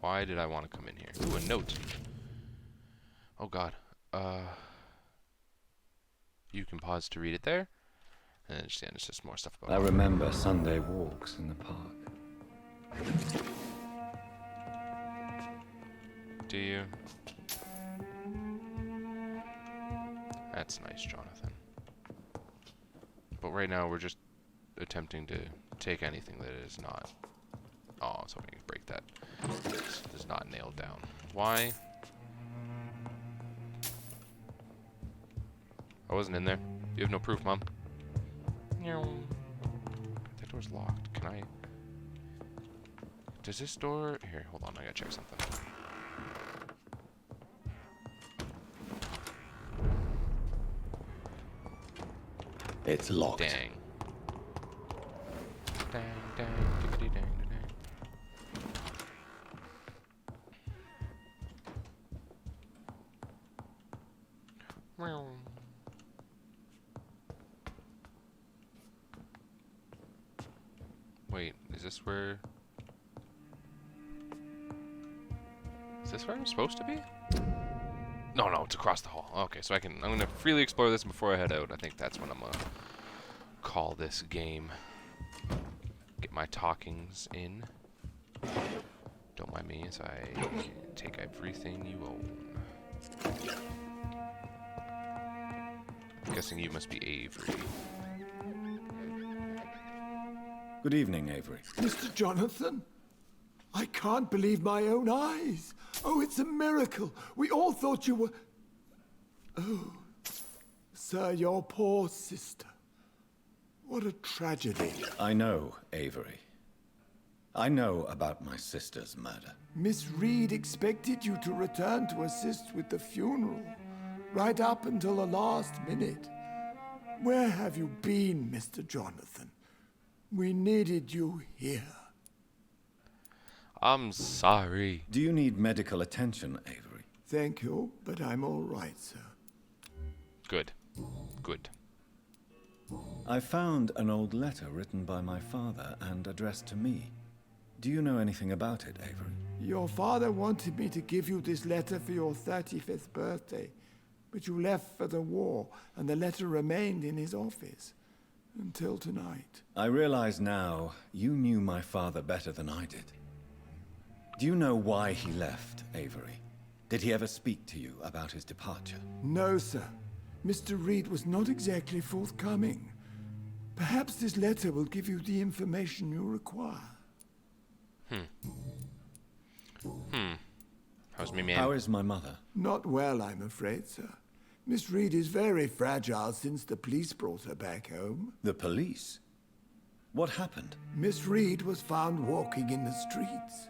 why did I want to come in here? Ooh, a note. Oh god. You can pause to read it there. And then it's just more stuff about I remember Sunday walks in the park. Do you? That's nice, Jonathan. But right now we're just attempting to take anything that is not... Oh, I was hoping to break that. This is not nailed down. Why? I wasn't in there. You have no proof, Mom. That door's locked. Can I... Does this door... Here, hold on. I gotta check something. It's locked. Dang. Dang, dang, diggity, dang, dang. Meow. Wait, is this where... Is this where I'm supposed to be? No, no, it's across the hall. Okay, so I'm gonna freely explore this before I head out. I think that's when I'm gonna call this game. Get my talkings in. Don't mind me as I take everything you own. I'm guessing you must be Avery. Good evening, Avery. Mr. Jonathan? I can't believe my own eyes. Oh, it's a miracle. We all thought you were... Oh, sir, your poor sister. What a tragedy. I know, Avery. I know about my sister's murder. Miss Reed expected you to return to assist with the funeral, right up until the last minute. Where have you been, Mr. Jonathan? We needed you here. I'm sorry. Do you need medical attention, Avery? Thank you, but I'm all right, sir. Good. Good. I found an old letter written by my father and addressed to me. Do you know anything about it, Avery? Your father wanted me to give you this letter for your 35th birthday, but you left for the war, and the letter remained in his office until tonight. I realize now you knew my father better than I did. Do you know why he left, Avery? Did he ever speak to you about his departure? No, sir. Mr. Reed was not exactly forthcoming. Perhaps this letter will give you the information you require. How's me, man? How is my mother? Not well, I'm afraid, sir. Miss Reed is very fragile since the police brought her back home. The police? What happened? Miss Reed was found walking in the streets.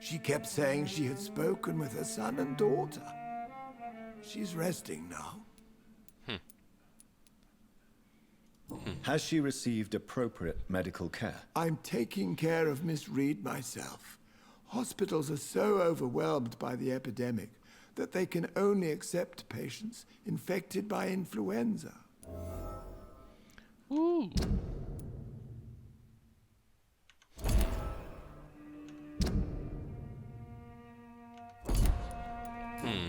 She kept saying she had spoken with her son and daughter. She's resting now. Has she received appropriate medical care? I'm taking care of Miss Reed myself. Hospitals are so overwhelmed by the epidemic that they can only accept patients infected by influenza. Ooh.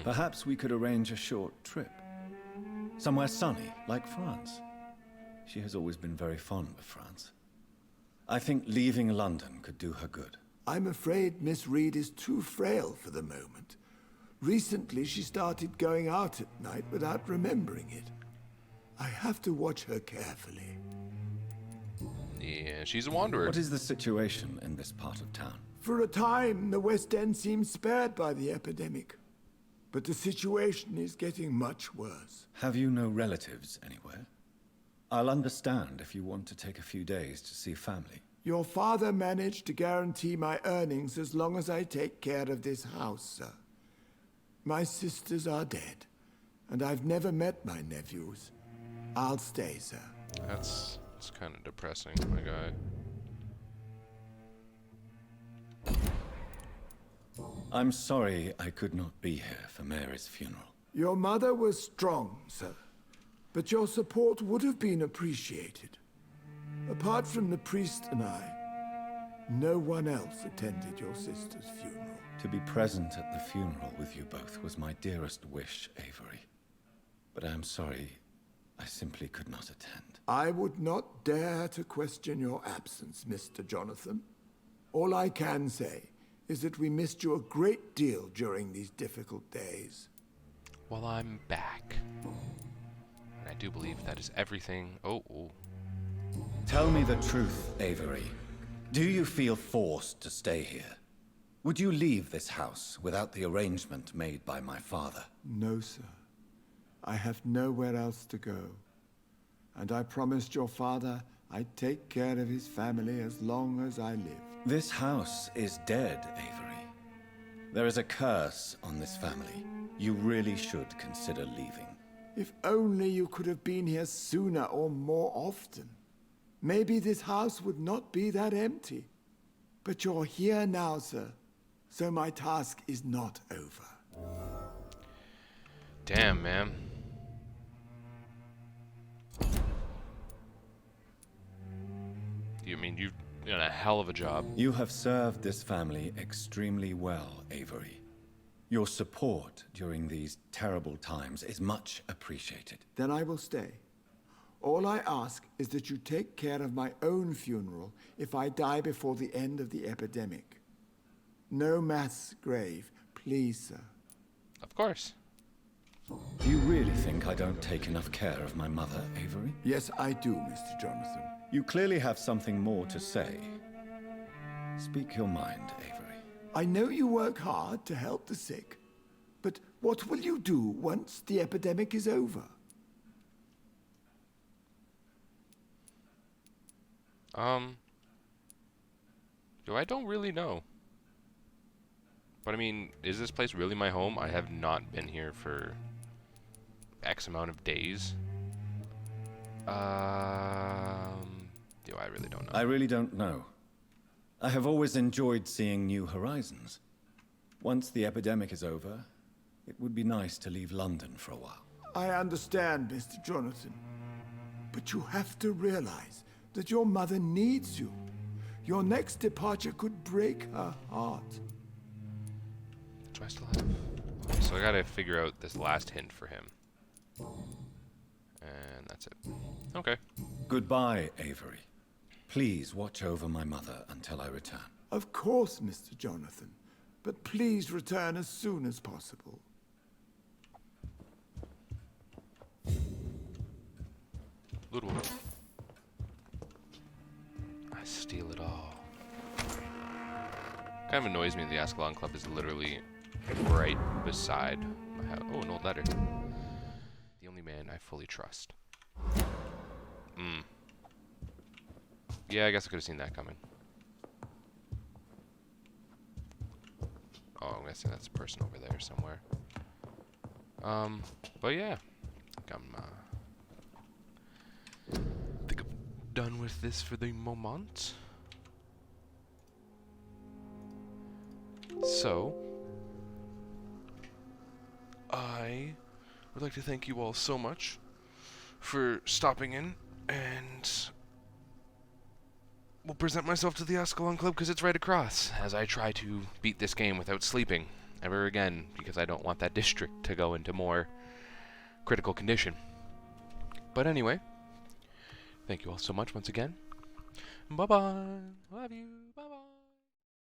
Perhaps we could arrange a short trip. Somewhere sunny, like France. She has always been very fond of France. I think leaving London could do her good. I'm afraid Miss Reed is too frail for the moment. Recently, she started going out at night without remembering it. I have to watch her carefully. Yeah, she's a wanderer. What is the situation in this part of town? For a time, the West End seemed spared by the epidemic. But the situation is getting much worse. Have you no relatives anywhere? I'll understand if you want to take a few days to see family. Your father managed to guarantee my earnings as long as I take care of this house, sir. My sisters are dead, and I've never met my nephews. I'll stay, sir. That's kind of depressing, my guy. I'm sorry I could not be here for Mary's funeral. Your mother was strong, sir, but your support would have been appreciated. Apart from the priest and I, no one else attended your sister's funeral. To be present at the funeral with you both was my dearest wish, Avery. But I am sorry, I simply could not attend. I would not dare to question your absence, Mr. Jonathan. All I can say is that we missed you a great deal during these difficult days. Well, I'm back. And I do believe that is everything. Oh. Tell me the truth, Avery. Do you feel forced to stay here? Would you leave this house without the arrangement made by my father? No, sir. I have nowhere else to go. And I promised your father I'd take care of his family as long as I live. This house is dead, Avery. There is a curse on this family. You really should consider leaving. If only you could have been here sooner or more often. Maybe this house would not be that empty. But you're here now, sir. So my task is not over. Damn, man. You mean you've done a hell of a job? You have served this family extremely well, Avery. Your support during these terrible times is much appreciated. Then I will stay. All I ask is that you take care of my own funeral if I die before the end of the epidemic. No mass grave, please, sir. Of course. Do you really think I don't take enough care of my mother, Avery? Yes, I do, Mr. Jonathan. You clearly have something more to say. Speak your mind, Avery. I know you work hard to help the sick, but what will you do once the epidemic is over? I don't really know. But I mean, is this place really my home? I have not been here for X amount of days. Do I really don't know. I really don't know. I have always enjoyed seeing new horizons. Once the epidemic is over, it would be nice to leave London for a while. I understand, Mr. Jonathan. But you have to realize that your mother needs you. Your next departure could break her heart. Do I still have... Okay, so I gotta figure out this last hint for him. And that's it. Okay. Goodbye, Avery. Please watch over my mother until I return. Of course, Mr. Jonathan. But please return as soon as possible. Little. I steal it all. Kind of annoys me the Ascalon Club is literally right beside my house. Oh, an old letter. The only man I fully trust. Yeah, I guess I could have seen that coming. Oh, I'm guessing that's a person over there somewhere. But yeah. I think I'm done with this for the moment. So, I would like to thank you all so much for stopping in, and will present myself to the Ascalon Club because it's right across, as I try to beat this game without sleeping ever again, because I don't want that district to go into more critical condition. But anyway, thank you all so much once again. Bye-bye. Love you. Bye-bye.